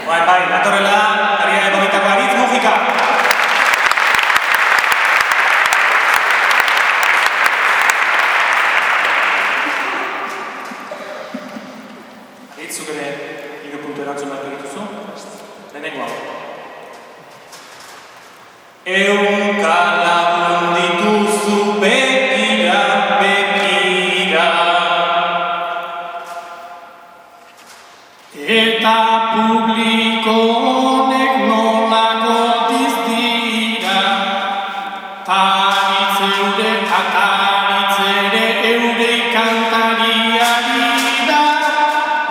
Bai, datorrela, Aria Egomitako Aritz Mujika. Aritz, zuk ere, 3 puntu erantzun beharko dituzu. Lehenengo hau. Ehunka lagun dituzu begira. Eta publiko honek nolako diztira, taritzere akaritzere eure kantariari da,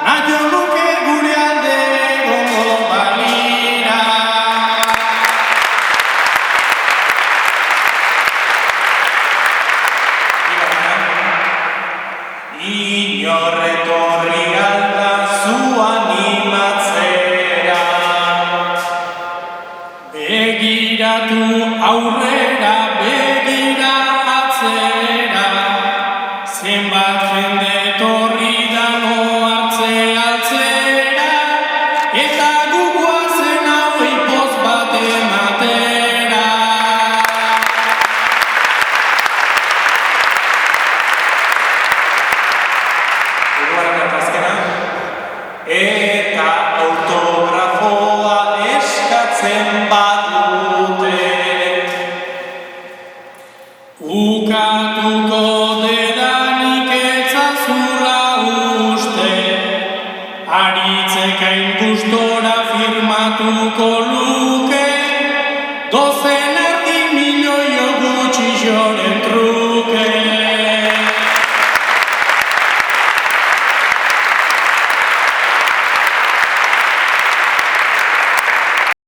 nahi nuke gure alde gongo balira. Inorretorri alda zu animatzera, begiratu aurrera, begira atzera, zenbat jende etorri da noartze altzera, eta guguazen hauei poz bat ematera. Eta autografoa eskatzen badute, ukatuko dedanik etzazula uste, Aritzek hain gustora firmatuko luke, 12